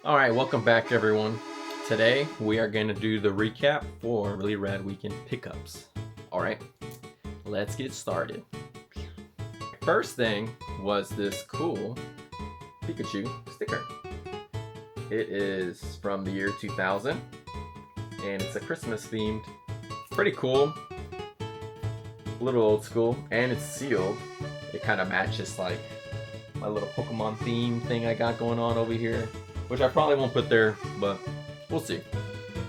Alright, welcome back everyone. Today we are going to do the recap for Really Rad Weekend pickups. Alright, let's get started. First thing was this cool Pikachu sticker. It is from the year 2000 and it's a Christmas themed. Pretty cool. A little old school, and it's sealed. It kind of matches like my little Pokemon theme thing I got going on over here, which I probably won't put there, but we'll see.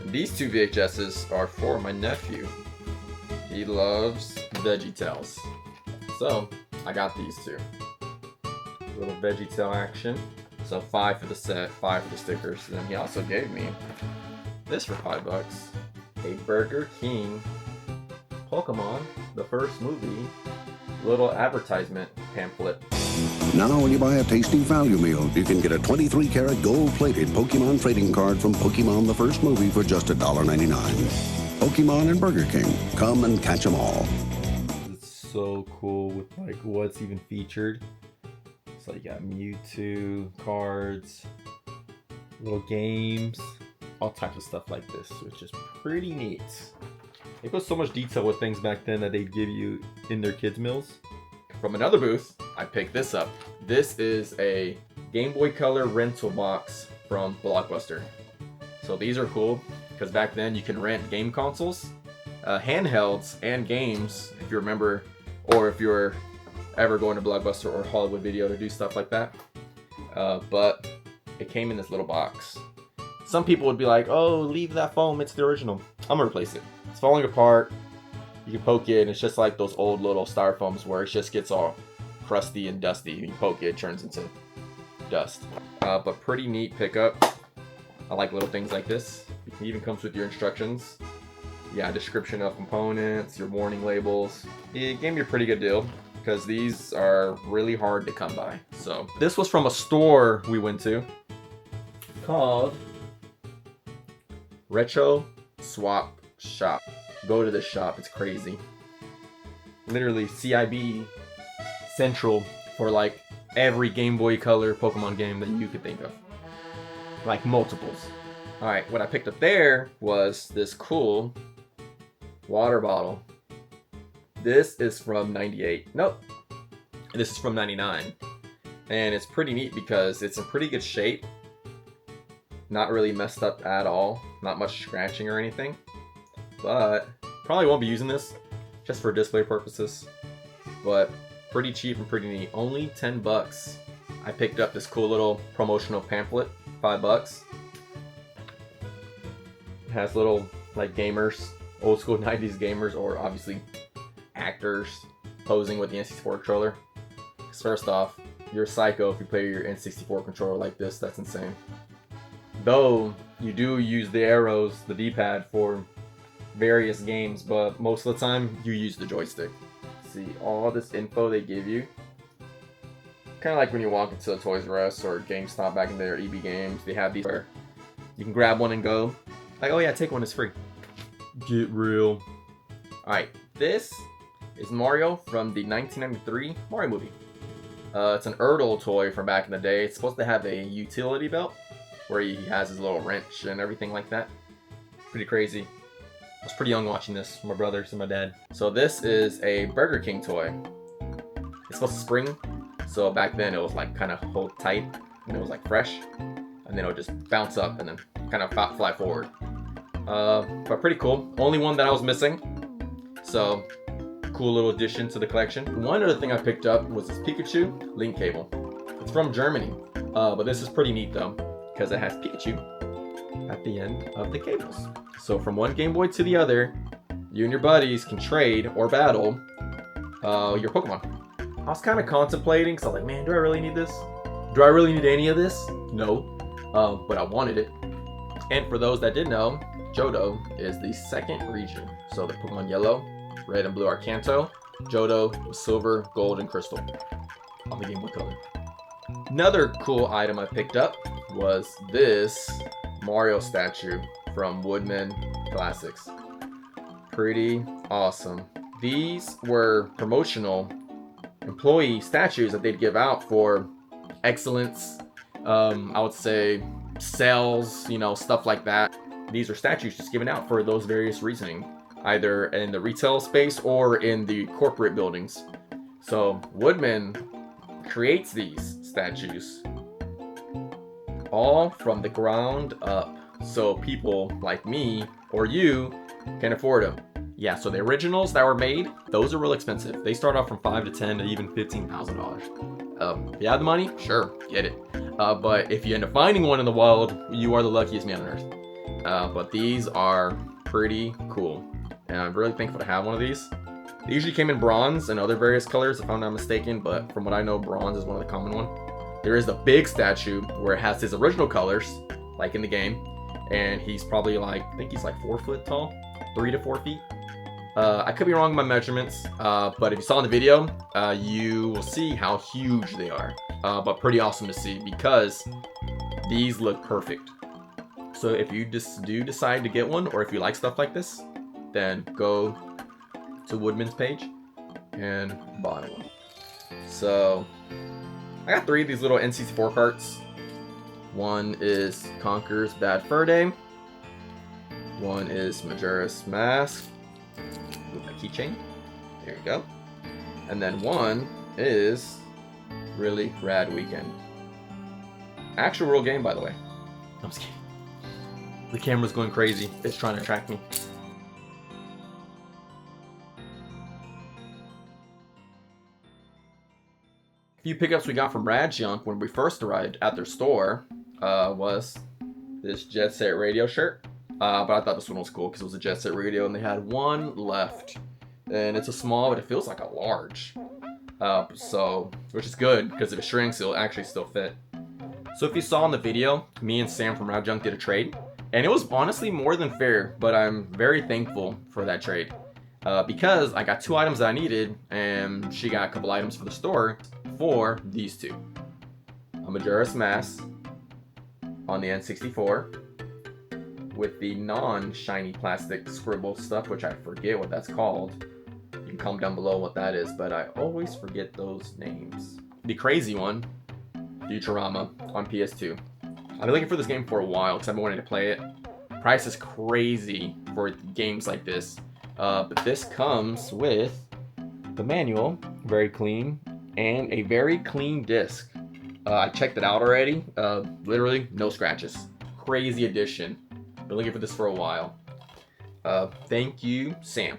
These two VHSs are for my nephew. He loves VeggieTales, so I got these two. Little VeggieTale action. So 5 for the set, 5 for the stickers. And then he also gave me this for $5. A Burger King Pokemon, the first movie, little advertisement pamphlet. Now when you buy a tasty value meal, you can get a 23-karat gold-plated Pokemon trading card from Pokemon the first movie for just $1.99. Pokemon and Burger King, come and catch them all. It's so cool with like what's even featured. So you got Mewtwo cards, little games, all types of stuff like this, which is pretty neat. They put so much detail with things back then that they'd give you in their kids' meals. From another booth, I picked this up. This is a Gameboycolor rental box from Blockbuster. So these are cool because back then you can rent game consoles, handhelds, and games if you remember, or if you're ever going to Blockbuster or Hollywood Video to do stuff like that. But it came in this little box. Some people would be like, oh, leave that foam, it's the original. I'm gonna replace it. It's falling apart. You can poke it and it's just like those old little styrofoams where it just gets all crusty and dusty. You poke it, it turns into dust. But pretty neat pickup. I like little things like this. It even comes with your instructions. Yeah, description of components, your warning labels. It gave me a pretty good deal because these are really hard to come by. So this was from a store we went to called Retro Swap Shop. Go to this shop, it's crazy. Literally CIB Central for like every Game Boy Color Pokemon game that you could think of. Like multiples. Alright, what I picked up there was this cool water bottle. This is from 98. Nope. This is from 99. And it's pretty neat because it's in pretty good shape. Not really messed up at all. Not much scratching or anything. But probably won't be using this just for display purposes. But pretty cheap and pretty neat. Only 10 bucks. I picked up this cool little promotional pamphlet. $5. It has little like gamers, old school 90s gamers, or obviously actors posing with the N64 controller. First off, you're a psycho if you play your N64 controller like this. That's insane. Though you do use the arrows, the D-pad for various games, but most of the time you use the joystick. See all this info they give you. Kind of like when you walk into a Toys R Us or GameStop back in there, EB Games, they have these where you can grab one and go. Like, oh yeah, take one, it's free. Get real. Alright, this is Mario from the 1993 Mario movie. It's an Erdl toy from back in the day. It's supposed to have a utility belt where he has his little wrench and everything like that. Pretty crazy. I was pretty young watching this, my brothers and my dad. So this is a Burger King toy. It's supposed to spring, so back then it was like kind of hold tight, and it was like fresh, and then it would just bounce up and then kind of fly forward. But pretty cool. Only one that I was missing, so cool little addition to the collection. One other thing I picked up was this Pikachu link cable. It's from Germany, but this is pretty neat though, because it has Pikachu at the end of the cables. So from one Game Boy to the other, you and your buddies can trade or battle your Pokemon. I was kind of contemplating, so I was like, man, do I really need this? Do I really need any of this? No, but I wanted it. And for those that didn't know, Johto is the second region. So the Pokemon Yellow, Red, and Blue are Kanto. Johto was Silver, Gold, and Crystal on the Game Boy Color. Another cool item I picked up was this Mario statue from Woodman Classics. Pretty awesome. These were promotional employee statues that they'd give out for excellence. I would say sales, you know, stuff like that. These are statues just given out for those various reasoning, either in the retail space or in the corporate buildings. So Woodman creates these statues all from the ground up, so people like me or you can afford them. Yeah, so the originals that were made, those are real expensive. They start off from $5 to $10 to even $15,000. If you have the money, sure, get it. But if you end up finding one in the wild, you are the luckiest man on earth. But these are pretty cool, and I'm really thankful to have one of these. They usually came in bronze and other various colors, if I'm not mistaken, but from what I know, bronze is one of the common ones. There is the big statue where it has his original colors, like in the game, and he's probably like, I think he's like 4 foot tall, 3 to 4 feet. I could be wrong with my measurements, but if you saw in the video, you will see how huge they are. But pretty awesome to see because these look perfect. So if you just do decide to get one, or if you like stuff like this, then go to Woodman's page and buy one. So I got 3 of these little N64 carts. One is Conker's Bad Fur Day. One is Majora's Mask with a keychain. There you go. And then one is Reallyradweekend. Actual real game, by the way. I'm just kidding. The camera's going crazy. It's trying to track me. A few pickups we got from Rad Junk when we first arrived at their store was this Jet Set Radio shirt. But I thought this one was cool because it was a Jet Set Radio and they had one left. And it's a small, but it feels like a large. So, which is good because if it shrinks, it'll actually still fit. So if you saw in the video, me and Sam from Rad Junk did a trade. And it was honestly more than fair, but I'm very thankful for that trade. Because I got 2 items that I needed, and she got a couple items for the store for these 2. A Majora's Mask on the N64 with the non-shiny plastic scribble stuff, which I forget what that's called. You can comment down below what that is, but I always forget those names. The crazy one, Futurama on PS2. I've been looking for this game for a while because I've been wanting to play it. Price is crazy for games like this. But this comes with the manual, very clean, and a very clean disc. I checked it out already. Literally no scratches. Crazy addition. Been looking for this for a while. Thank you, Sam.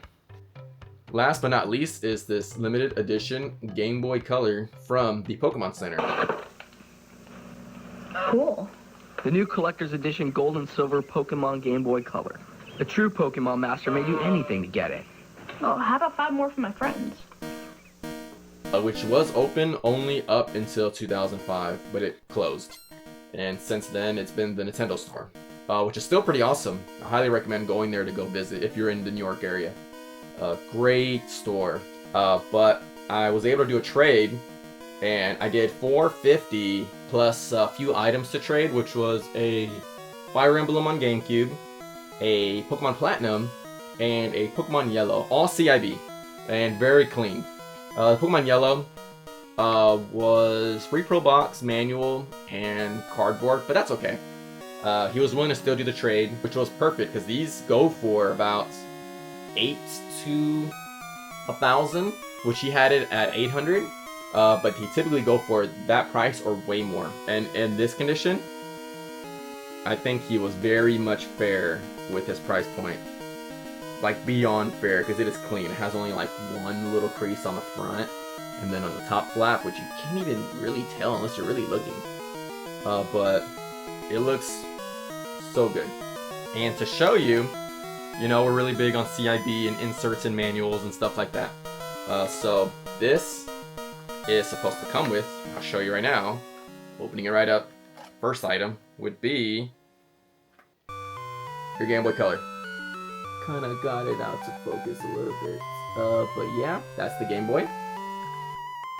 Last but not least is this limited edition Gameboycolor from the Pokemon Center. Cool. The new collector's edition gold and silver Pokemon Gameboycolor. A true Pokemon master may do anything to get it. Oh, how about 5 more for my friends? Which was open only up until 2005, but it closed. And since then, it's been the Nintendo store, which is still pretty awesome. I highly recommend going there to go visit if you're in the New York area. Great store. But I was able to do a trade, and I did $450 plus a few items to trade, which was a Fire Emblem on GameCube, a Pokemon Platinum, and a Pokemon Yellow, all CIB, and very clean. Pokemon Yellow was free pro box, manual, and cardboard, but that's okay. He was willing to still do the trade, which was perfect because these go for about 8 to 1,000, which he had it at 800. But he typically go for that price or way more. And in this condition, I think he was very much fair with his price point. Like beyond fair, because it is clean. It has only like one little crease on the front, and then on the top flap, which you can't even really tell unless you're really looking. But it looks so good. And to show you, you know, we're really big on CIB and inserts and manuals and stuff like that. So this is supposed to come with, I'll show you right now, opening it right up, first item would be your Gameboycolor. Kinda got it out to focus a little bit. But yeah, that's the Game Boy.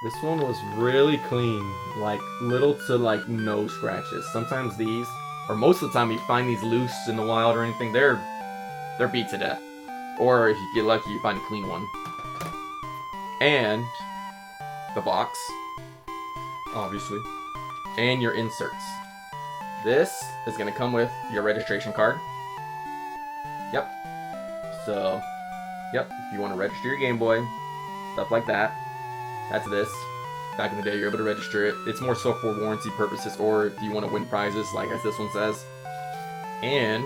This one was really clean, like little to like no scratches. Sometimes these, or most of the time you find these loose in the wild or anything, they're beat to death. Or if you get lucky, you find a clean one. And the box, obviously, and your inserts. This is gonna come with your registration card. Yep. So, yep, if you want to register your Game Boy, stuff like that, that's this. Back in the day, you're able to register it. It's more so for warranty purposes, or if you want to win prizes, like as this one says. And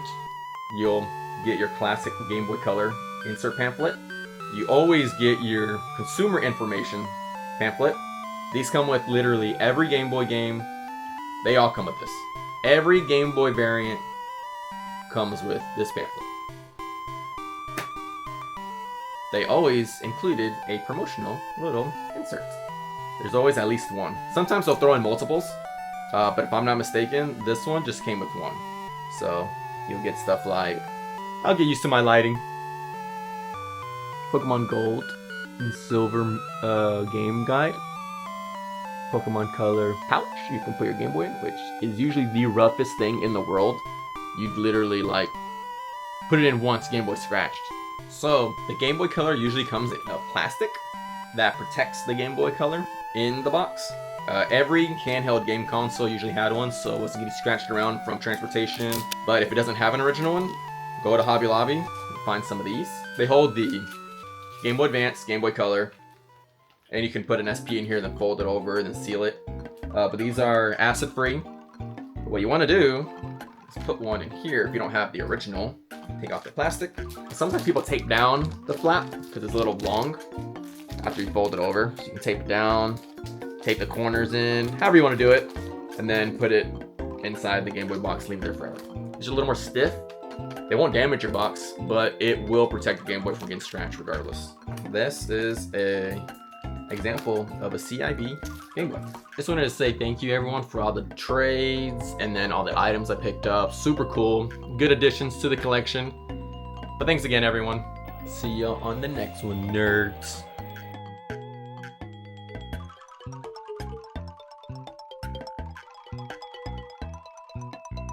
you'll get your classic Game Boy Color insert pamphlet. You always get your consumer information pamphlet. These come with literally every Game Boy game. They all come with this. Every Game Boy variant comes with this pamphlet. They always included a promotional little insert. There's always at least one. Sometimes they'll throw in multiples, but if I'm not mistaken, this one just came with one. So you'll get stuff like, I'll get used to my lighting, Pokemon Gold and Silver game guide, Pokemon Color pouch you can put your Game Boy in, which is usually the roughest thing in the world. You'd literally like put it in once, Game Boy scratched. So the Game Boy Color usually comes in a plastic that protects the Game Boy Color in the box. Every handheld game console usually had one, so it wasn't getting scratched around from transportation. But if it doesn't have an original one, go to Hobby Lobby and find some of these. They hold the Game Boy Advance, Game Boy Color, and you can put an SP in here, then fold it over, then seal it. But these are acid-free. What you want to do is put one in here if you don't have the original. Take off the plastic. Sometimes people tape down the flap because it's a little long after you fold it over. So you can tape it down, tape the corners in, however you want to do it, and then put it inside the Game Boy box, leave it there forever. It's just a little more stiff. It won't damage your box, but it will protect the Game Boy from getting scratched regardless. This is a example of a CIB Game Boy. Just wanted to say thank you everyone for all the trades and then all the items I picked up. Super cool, good additions to the collection. But thanks again everyone. See y'all on the next one, nerds.